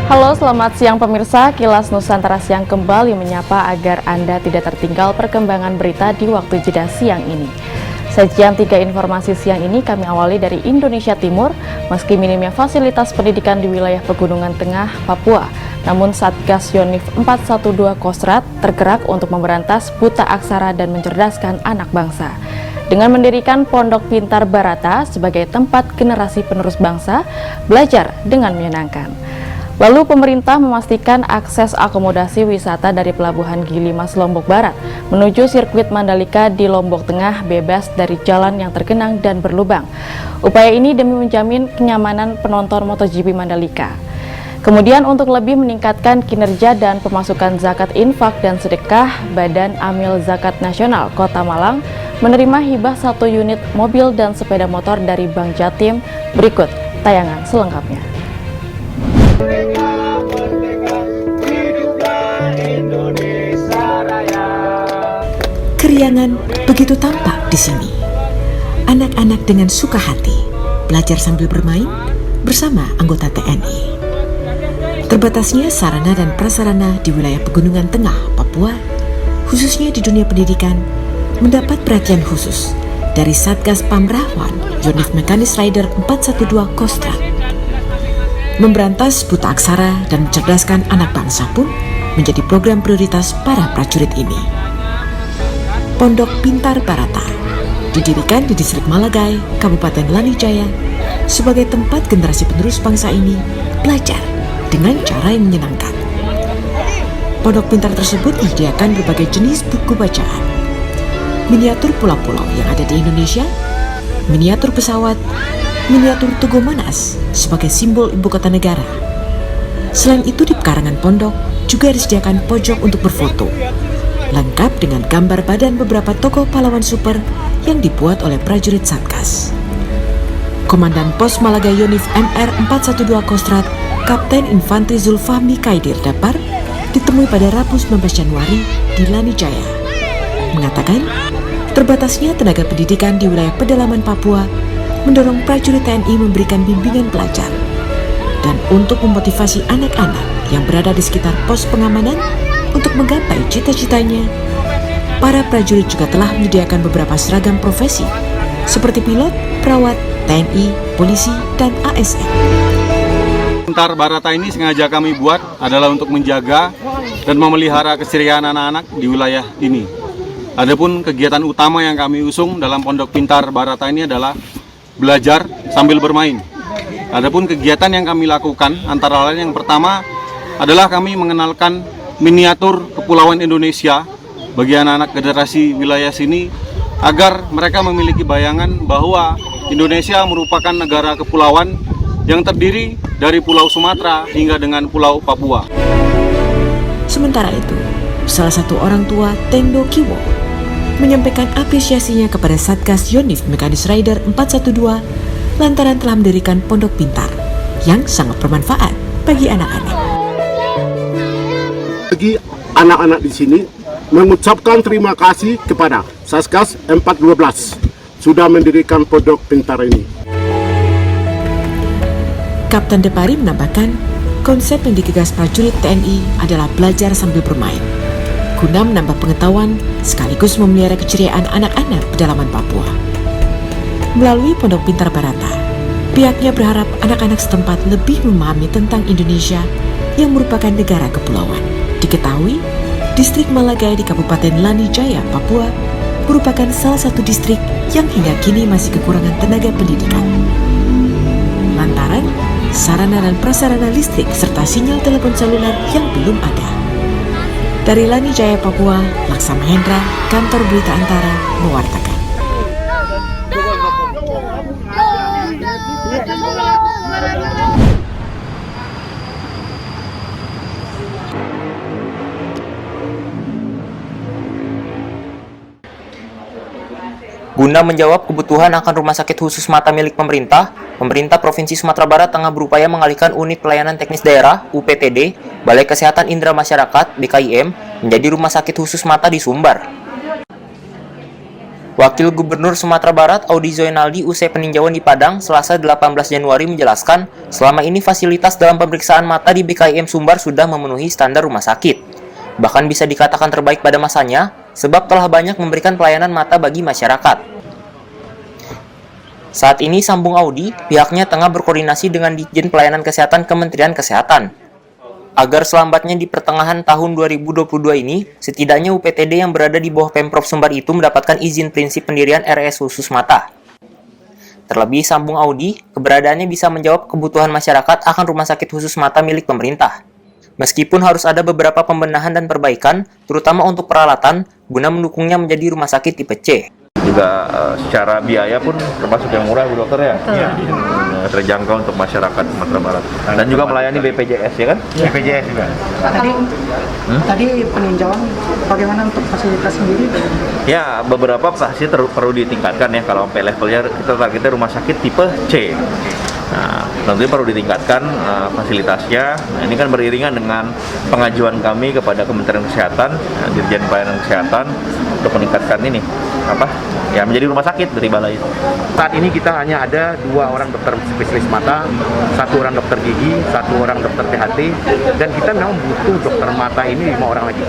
Halo, selamat siang pemirsa. Kilas Nusantara siang kembali menyapa agar Anda tidak tertinggal perkembangan berita di waktu jeda siang ini. Sajian 3 informasi siang ini kami awali dari Indonesia Timur. Meski minimnya fasilitas pendidikan di wilayah Pegunungan Tengah, Papua, namun Satgas Yonif 412 Kostrad tergerak untuk memberantas buta aksara dan mencerdaskan anak bangsa. Dengan mendirikan Pondok Pintar Barata sebagai tempat generasi penerus bangsa belajar dengan menyenangkan. Lalu pemerintah memastikan akses akomodasi wisata dari Pelabuhan Gilimas Lombok Barat menuju sirkuit Mandalika di Lombok Tengah bebas dari jalan yang tergenang dan berlubang. Upaya ini demi menjamin kenyamanan penonton MotoGP Mandalika. Kemudian untuk lebih meningkatkan kinerja dan pemasukan zakat infak dan sedekah, Badan Amil Zakat Nasional Kota Malang menerima hibah 1 unit mobil dan sepeda motor dari Bank Jatim. Berikut tayangan selengkapnya. Keriangan begitu tampak di sini. Anak-anak dengan suka hati belajar sambil bermain bersama anggota TNI. Terbatasnya sarana dan prasarana di wilayah Pegunungan Tengah, Papua, khususnya di dunia pendidikan, mendapat perhatian khusus dari Satgas Pamrahwan Yonif Mekanis Rider 412 Kostrad. Memberantas buta aksara dan mencerdaskan anak bangsa pun menjadi program prioritas para prajurit ini. Pondok Pintar Barata didirikan di distrik Malagai, Kabupaten Lanijaya, sebagai tempat generasi penerus bangsa ini belajar dengan cara yang menyenangkan. Pondok Pintar tersebut menyediakan berbagai jenis buku bacaan, miniatur pulau-pulau yang ada di Indonesia, miniatur pesawat, miniatur Tugu Monas sebagai simbol ibu kota negara. Selain itu di pekarangan pondok juga disediakan pojok untuk berfoto, lengkap dengan gambar badan beberapa tokoh pahlawan super yang dibuat oleh prajurit Satgas. Komandan Pos Malaga Yonif MR 412 Kostrad, Kapten Infantri Zulfahmi Kaidir Dapar, ditemui pada Rabu 19 Januari di Lanijaya, mengatakan terbatasnya tenaga pendidikan di wilayah pedalaman Papua mendorong prajurit TNI memberikan bimbingan pelajar. Dan untuk memotivasi anak-anak yang berada di sekitar pos pengamanan untuk menggapai cita-citanya, para prajurit juga telah menyediakan beberapa seragam profesi seperti pilot, perawat, TNI, polisi, dan ASN. Pintar Barata ini sengaja kami buat adalah untuk menjaga dan memelihara keceriaan anak-anak di wilayah ini. Adapun kegiatan utama yang kami usung dalam Pondok Pintar Barata ini adalah belajar sambil bermain. Adapun kegiatan yang kami lakukan antara lain yang pertama adalah kami mengenalkan miniatur kepulauan Indonesia bagi anak-anak generasi wilayah sini agar mereka memiliki bayangan bahwa Indonesia merupakan negara kepulauan yang terdiri dari Pulau Sumatera hingga dengan Pulau Papua. Sementara itu, salah satu orang tua Tendo Kiwo menyampaikan apresiasinya kepada Satgas Yonif Mekanis Rider 412 lantaran telah mendirikan Pondok Pintar yang sangat bermanfaat bagi anak-anak. Bagi anak-anak di sini mengucapkan terima kasih kepada Satgas 412 sudah mendirikan Pondok Pintar ini. Kapten Depari menambahkan, konsep yang digagas prajurit TNI adalah belajar sambil bermain, guna menambah pengetahuan sekaligus memelihara keceriaan anak-anak pedalaman Papua. Melalui Pondok Pintar Barata, pihaknya berharap anak-anak setempat lebih memahami tentang Indonesia yang merupakan negara kepulauan. Diketahui, distrik Malagai di Kabupaten Lanijaya, Papua, merupakan salah satu distrik yang hingga kini masih kekurangan tenaga pendidikan. Lantaran sarana dan prasarana listrik serta sinyal telepon seluler yang belum ada. Dari Lanijaya, Papua, Laksa Mahendra, Kantor Berita Antara, mewartakan. Guna menjawab kebutuhan akan rumah sakit khusus mata milik pemerintah, Pemerintah Provinsi Sumatera Barat tengah berupaya mengalihkan Unit Pelayanan Teknis Daerah (UPTD) Balai Kesehatan Indra Masyarakat (BKIM) menjadi rumah sakit khusus mata di Sumbar. Wakil Gubernur Sumatera Barat Audi Zoinaldi usai peninjauan di Padang Selasa 18 Januari menjelaskan, selama ini fasilitas dalam pemeriksaan mata di BKIM Sumbar sudah memenuhi standar rumah sakit. Bahkan bisa dikatakan terbaik pada masanya, sebab telah banyak memberikan pelayanan mata bagi masyarakat. Saat ini sambung Audi, pihaknya tengah berkoordinasi dengan Ditjen Pelayanan Kesehatan Kementerian Kesehatan. Agar selambatnya di pertengahan tahun 2022 ini, setidaknya UPTD yang berada di bawah Pemprov Sumbar itu mendapatkan izin prinsip pendirian RS khusus mata. Terlebih, sambung Audi, keberadaannya bisa menjawab kebutuhan masyarakat akan rumah sakit khusus mata milik pemerintah. Meskipun harus ada beberapa pembenahan dan perbaikan, terutama untuk peralatan, guna mendukungnya menjadi rumah sakit tipe C. Juga secara biaya pun termasuk yang murah, Bu Dokter ya? Iya. Terjangkau untuk masyarakat Sumatera Barat. Dan juga melayani BPJS ya kan? BPJS juga. Tadi peninjauan bagaimana untuk fasilitas sendiri? Ya, beberapa pasti perlu ditingkatkan ya. Kalau sampai levelnya kita targetnya rumah sakit tipe C. Nah, tentunya perlu ditingkatkan fasilitasnya. Nah, ini kan beriringan dengan pengajuan kami kepada Kementerian Kesehatan, Dirjen Pelayanan Kesehatan untuk meningkatkan ini menjadi rumah sakit dari balai itu. Saat ini kita hanya ada 2 orang dokter spesialis mata, 1 orang dokter gigi, 1 orang dokter THT, dan kita memang butuh dokter mata ini 5 orang lagi.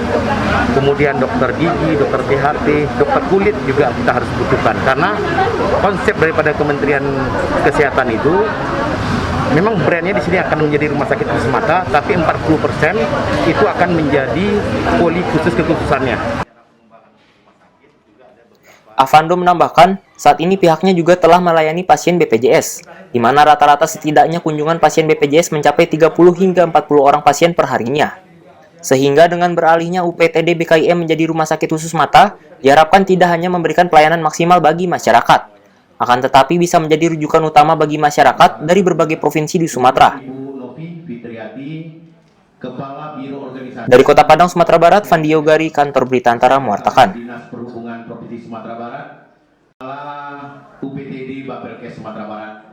Kemudian dokter gigi, dokter THT, dokter kulit juga kita harus butuhkan, karena konsep daripada Kementerian Kesehatan itu memang brandnya di sini akan menjadi rumah sakit khusus mata, tapi 40% itu akan menjadi poli khusus kekhususannya. Avando menambahkan, saat ini pihaknya juga telah melayani pasien BPJS, di mana rata-rata setidaknya kunjungan pasien BPJS mencapai 30 hingga 40 orang pasien per harinya. Sehingga dengan beralihnya UPTD BKIM menjadi rumah sakit khusus mata, diharapkan tidak hanya memberikan pelayanan maksimal bagi masyarakat, akan tetapi bisa menjadi rujukan utama bagi masyarakat dari berbagai provinsi di Sumatera. Dari Kota Padang, Sumatera Barat, Fandi Yogari, Kantor Berita Antara mewartakan. Sumatera Barat, UPTD Bapelkes Sumatera Barat.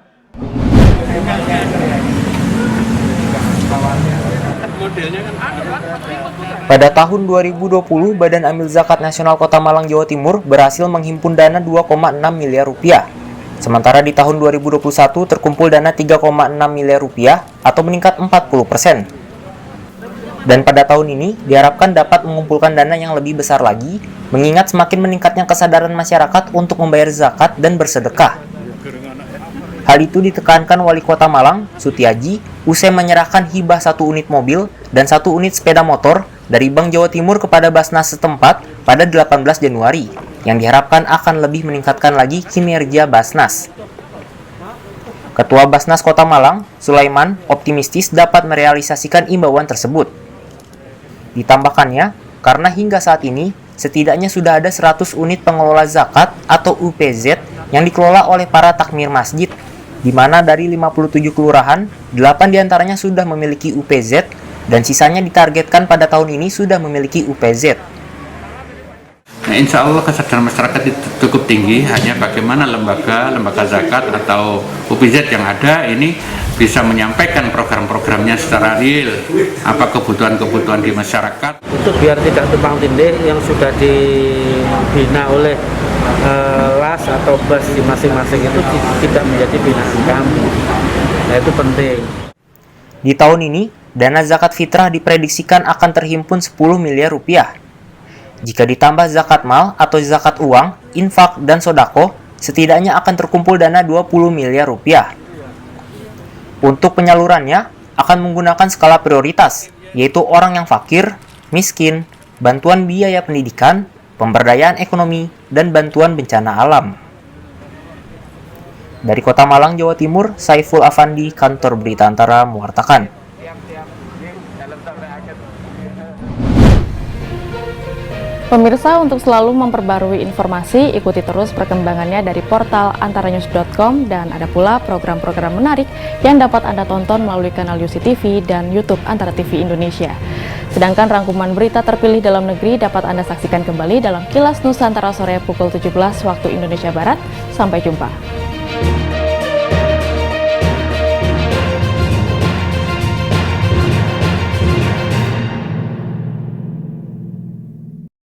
Pada tahun 2020, Badan Amil Zakat Nasional Kota Malang, Jawa Timur berhasil menghimpun dana 2,6 miliar rupiah. Sementara di tahun 2021 terkumpul dana 3,6 miliar rupiah atau meningkat 40%. Dan pada tahun ini diharapkan dapat mengumpulkan dana yang lebih besar lagi, mengingat semakin meningkatnya kesadaran masyarakat untuk membayar zakat dan bersedekah. Hal itu ditekankan Wali Kota Malang, Sutiaji, usai menyerahkan hibah 1 unit mobil dan 1 unit sepeda motor dari Bank Jawa Timur kepada Basnas setempat pada 18 Januari, yang diharapkan akan lebih meningkatkan lagi kinerja Basnas. Ketua Basnas Kota Malang, Sulaiman, optimistis dapat merealisasikan imbauan tersebut. Ditambahkannya, karena hingga saat ini, setidaknya sudah ada 100 unit pengelola zakat atau UPZ yang dikelola oleh para takmir masjid, di mana dari 57 kelurahan, 8 diantaranya sudah memiliki UPZ, dan sisanya ditargetkan pada tahun ini sudah memiliki UPZ. Nah, insya Allah kesadaran masyarakat itu cukup tinggi, hanya bagaimana lembaga zakat atau UPZ yang ada ini bisa menyampaikan program-programnya secara real, apa kebutuhan-kebutuhan di masyarakat. Untuk biar tidak tumpang tindih yang sudah dibina oleh LAS atau BAS di masing-masing itu tidak menjadi binaan kami. Nah, itu penting. Di tahun ini, dana zakat fitrah diprediksikan akan terhimpun 10 miliar rupiah. Jika ditambah zakat mal atau zakat uang, infak, dan sodako, setidaknya akan terkumpul dana 20 miliar rupiah. Untuk penyalurannya, akan menggunakan skala prioritas, yaitu orang yang fakir, miskin, bantuan biaya pendidikan, pemberdayaan ekonomi, dan bantuan bencana alam. Dari Kota Malang, Jawa Timur, Saiful Afandi, Kantor Berita Antara mewartakan. Pemirsa, untuk selalu memperbarui informasi, ikuti terus perkembangannya dari portal antaranews.com, dan ada pula program-program menarik yang dapat Anda tonton melalui kanal UCTV dan YouTube Antara TV Indonesia. Sedangkan rangkuman berita terpilih dalam negeri dapat Anda saksikan kembali dalam Kilas Nusantara sore pukul 17 waktu Indonesia Barat. Sampai jumpa.